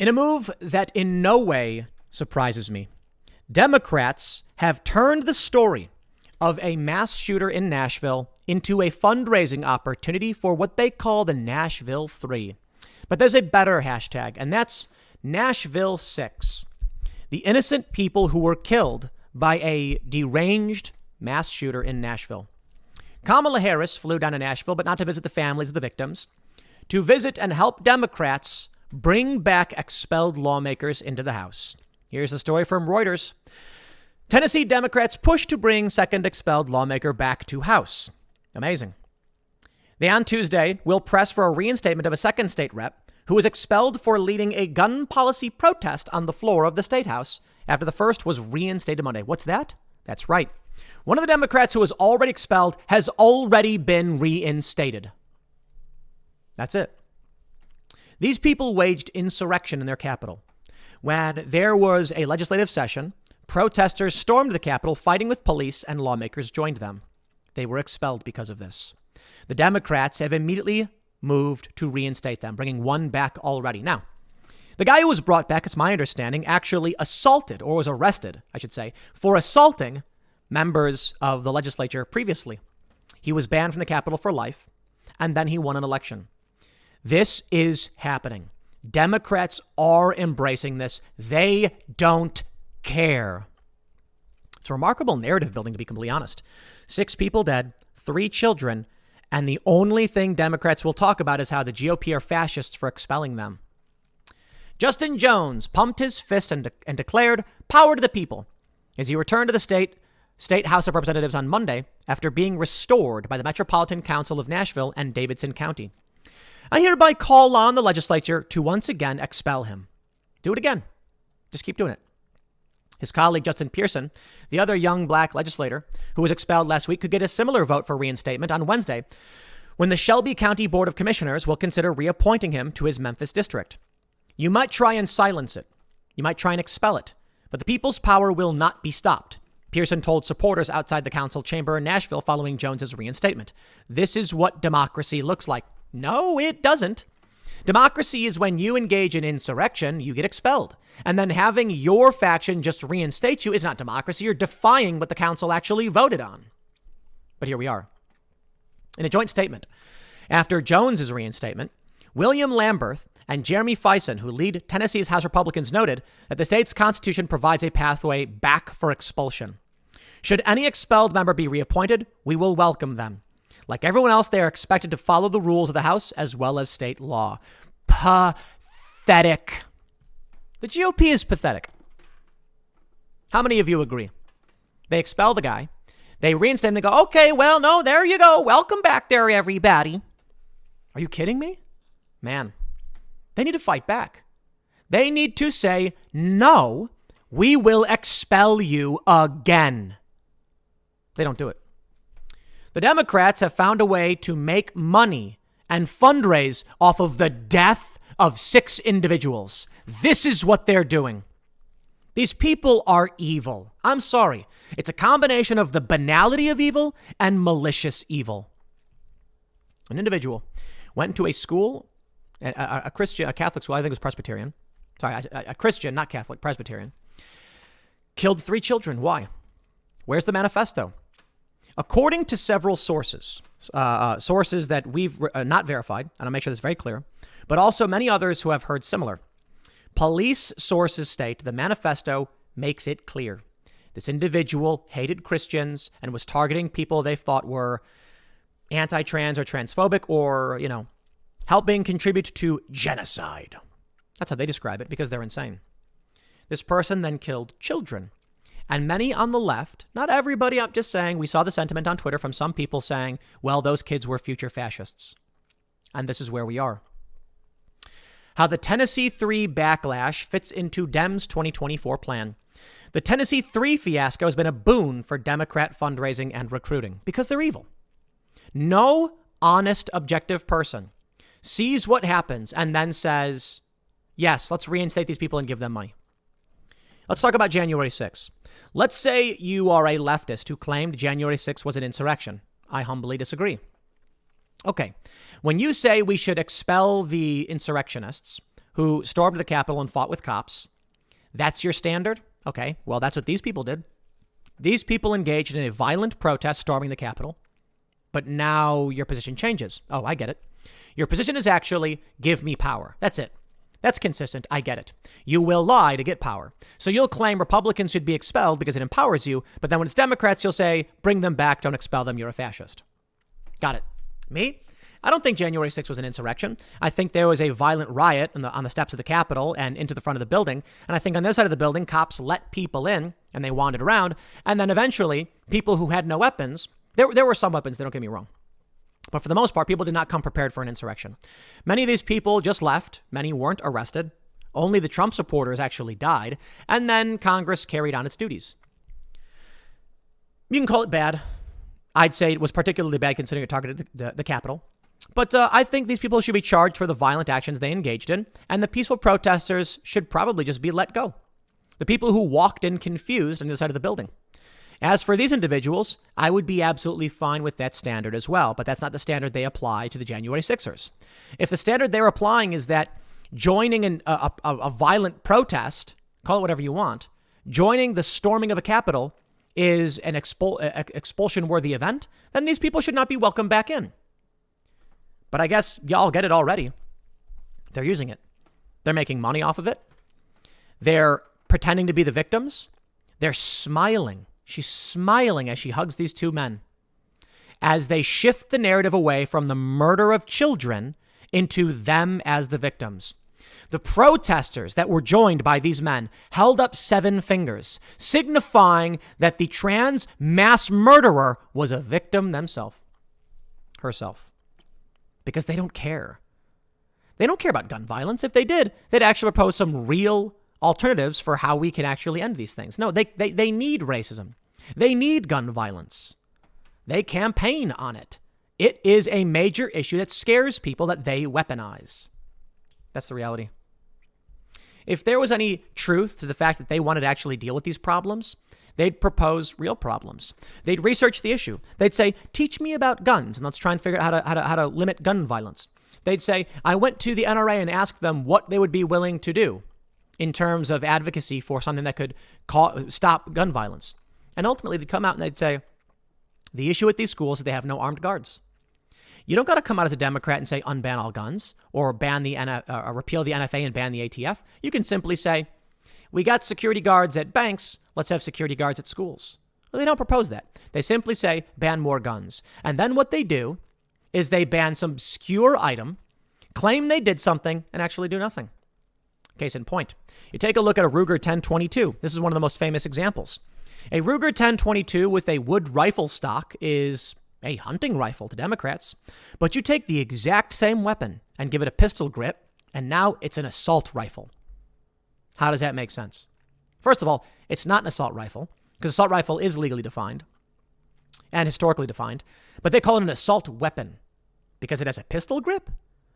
In a move that in no way surprises me, Democrats have turned the story of a mass shooter in Nashville into a fundraising opportunity for what they call the Nashville 3. But there's a better hashtag, and that's Nashville 6. The innocent people who were killed by a deranged mass shooter in Nashville. Kamala Harris flew down to Nashville, but not to visit the families of the victims, to visit and help Democrats bring back expelled lawmakers into the House. Here's a story from Reuters. Tennessee Democrats push to bring second expelled lawmaker back to House. Amazing. They on Tuesday will press for a reinstatement of a second state rep who was expelled for leading a gun policy protest on the floor of the state house after the first was reinstated Monday. What's that? That's right. One of the Democrats who was already expelled has already been reinstated. That's it. These people waged insurrection in their capital. When there was a legislative session, protesters stormed the Capitol, fighting with police, and lawmakers joined them. They were expelled because of this. The Democrats have immediately moved to reinstate them, bringing one back already. Now, the guy who was brought back, it's my understanding, actually assaulted, or was arrested, I should say, for assaulting members of the legislature previously. He was banned from the Capitol for life, and then he won an election. This is happening. Democrats are embracing this. They don't care. It's a remarkable narrative building, to be completely honest. 6 people dead, 3 children, and the only thing Democrats will talk about is how the GOP are fascists for expelling them. Justin Jones pumped his fist and declared power to the people as he returned to the State House of Representatives on Monday after being restored by the Metropolitan Council of Nashville and Davidson County. I hereby call on the legislature to once again expel him. Do it again. Just keep doing it. His colleague, Justin Pearson, the other young black legislator who was expelled last week, could get a similar vote for reinstatement on Wednesday when the Shelby County Board of Commissioners will consider reappointing him to his Memphis district. You might try and silence it. You might try and expel it. But the people's power will not be stopped, Pearson told supporters outside the council chamber in Nashville following Jones's reinstatement. This is what democracy looks like. No, it doesn't. Democracy is when you engage in insurrection, you get expelled. And then having your faction just reinstate you is not democracy. You're defying what the council actually voted on. But here we are. In a joint statement, after Jones's reinstatement, William Lamberth and Jeremy Fison, who lead Tennessee's House Republicans, noted that the state's constitution provides a pathway back for expulsion. Should any expelled member be reappointed, we will welcome them. Like everyone else, they are expected to follow the rules of the House as well as state law. Pathetic. The GOP is pathetic. How many of you agree? They expel the guy. They reinstate him. They go, okay, well, no, there you go. Welcome back there, everybody. Are you kidding me? Man, they need to fight back. They need to say, no, we will expel you again. They don't do it. The Democrats have found a way to make money and fundraise off of the death of 6 individuals. This is what they're doing. These people are evil. I'm sorry. It's a combination of the banality of evil and malicious evil. An individual went to a school, a Christian, a Catholic school, I think it was Presbyterian. Sorry, a Christian, not Catholic, Presbyterian. Killed 3 children. Why? Where's the manifesto? According to several sources, sources that we've not verified, and I'll make sure this is very clear, but also many others who have heard similar, police sources state the manifesto makes it clear. This individual hated Christians and was targeting people they thought were anti-trans or transphobic or, helping contribute to genocide. That's how they describe it because they're insane. This person then killed children. And many on the left, not everybody, I'm just saying, we saw the sentiment on Twitter from some people saying, well, those kids were future fascists. And this is where we are. How the Tennessee 3 backlash fits into Dems' 2024 plan. The Tennessee 3 fiasco has been a boon for Democrat fundraising and recruiting because they're evil. No honest, objective person sees what happens and then says, yes, let's reinstate these people and give them money. Let's talk about January 6th. Let's say you are a leftist who claimed January 6th was an insurrection. I humbly disagree. Okay, when you say we should expel the insurrectionists, who stormed the Capitol and fought with cops. That's your standard? Okay, well, that's what these people did. These people engaged in a violent protest storming the Capitol. But now your position changes. Oh, I get it. Your position is actually give me power. That's it. That's consistent. I get it. You will lie to get power. So you'll claim Republicans should be expelled because it empowers you. But then when it's Democrats, you'll say, bring them back. Don't expel them. You're a fascist. Got it. Me? I don't think January 6th was an insurrection. I think there was a violent riot on the steps of the Capitol and into the front of the building. And I think on this side of the building, cops let people in and they wandered around. And then eventually, people who had no weapons, there were some weapons, don't get me wrong. But for the most part, people did not come prepared for an insurrection. Many of these people just left. Many weren't arrested. Only the Trump supporters actually died. And then Congress carried on its duties. You can call it bad. I'd say it was particularly bad considering it targeted the Capitol. But I think these people should be charged for the violent actions they engaged in. And the peaceful protesters should probably just be let go. The people who walked in confused on the other side of the building. As for these individuals, I would be absolutely fine with that standard as well. But that's not the standard they apply to the January 6ers. If the standard they're applying is that joining in a violent protest, call it whatever you want, joining the storming of a Capitol is an expulsion-worthy event, then these people should not be welcomed back in. But I guess y'all get it already. They're using it. They're making money off of it. They're pretending to be the victims. They're smiling. She's smiling as she hugs these two men as they shift the narrative away from the murder of children into them as the victims. The protesters that were joined by these men held up 7 fingers, signifying that the trans mass murderer was a victim herself. Because they don't care. They don't care about gun violence. If they did, they'd actually propose some real alternatives for how we can actually end these things. No, they need racism. They need gun violence. They campaign on it. It is a major issue that scares people that they weaponize. That's the reality. If there was any truth to the fact that they wanted to actually deal with these problems, they'd propose real problems. They'd research the issue. They'd say, teach me about guns and let's try and figure out how to limit gun violence. They'd say, I went to the NRA and asked them what they would be willing to do in terms of advocacy for something that could stop gun violence. And ultimately, they'd come out and they'd say, the issue with these schools is they have no armed guards. You don't got to come out as a Democrat and say unban all guns or ban repeal the NFA and ban the ATF. You can simply say, we got security guards at banks. Let's have security guards at schools. Well, they don't propose that. They simply say ban more guns. And then what they do is they ban some obscure item, claim they did something, and actually do nothing. Case in point. You take a look at a Ruger 1022. This is one of the most famous examples. A Ruger 1022 with a wood rifle stock is a hunting rifle to Democrats. But you take the exact same weapon and give it a pistol grip, and now it's an assault rifle. How does that make sense? First of all, it's not an assault rifle, because assault rifle is legally defined and historically defined, but they call it an assault weapon because it has a pistol grip.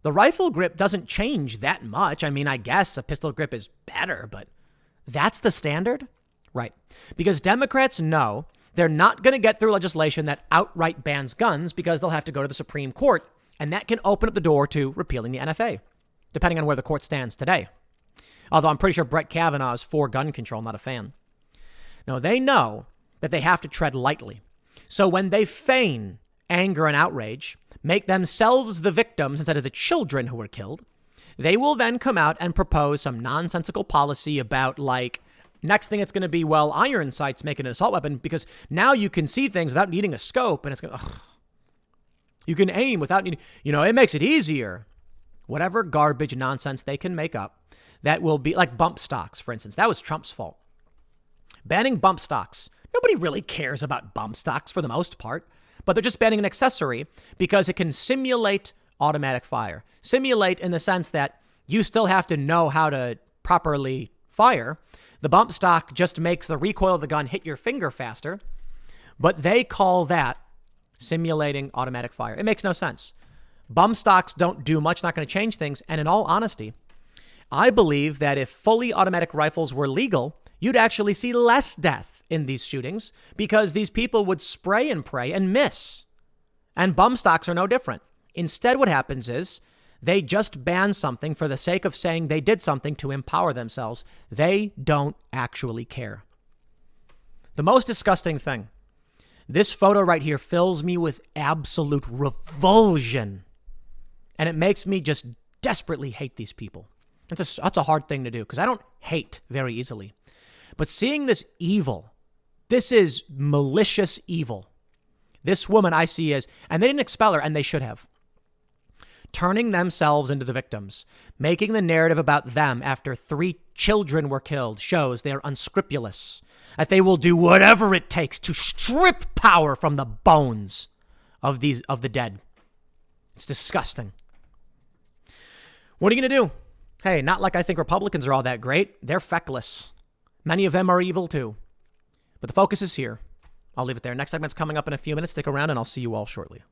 The rifle grip doesn't change that much. I mean, I guess a pistol grip is better, but that's the standard? Right. Because Democrats know they're not going to get through legislation that outright bans guns because they'll have to go to the Supreme Court, and that can open up the door to repealing the NFA, depending on where the court stands today. Although I'm pretty sure Brett Kavanaugh is for gun control, not a fan. No, they know that they have to tread lightly. So when they feign anger and outrage, make themselves the victims instead of the children who were killed, they will then come out and propose some nonsensical policy about next thing it's going to be, iron sights make it an assault weapon because now you can see things without needing a scope and it's going to, you can aim without needing, it makes it easier. Whatever garbage nonsense they can make up that will be like bump stocks, for instance. That was Trump's fault. Banning bump stocks. Nobody really cares about bump stocks for the most part, but they're just banning an accessory because it can simulate automatic fire. Simulate in the sense that you still have to know how to properly fire. The bump stock just makes the recoil of the gun hit your finger faster, but they call that simulating automatic fire. It makes no sense. Bump stocks don't do much, not going to change things. And in all honesty, I believe that if fully automatic rifles were legal, you'd actually see less death in these shootings because these people would spray and pray and miss. And bump stocks are no different. Instead, what happens is They just ban something for the sake of saying they did something to empower themselves. They don't actually care. The most disgusting thing, this photo right here fills me with absolute revulsion. And it makes me just desperately hate these people. That's a hard thing to do because I don't hate very easily. But seeing this evil, this is malicious evil. This woman I see as, and they didn't expel her, and they should have, turning themselves into the victims, making the narrative about them after 3 children were killed shows they're unscrupulous, that they will do whatever it takes to strip power from the bones of the dead. It's disgusting. What are you going to do? Hey, not like I think Republicans are all that great. They're feckless. Many of them are evil too. But the focus is here. I'll leave it there. Next segment's coming up in a few minutes. Stick around and I'll see you all shortly.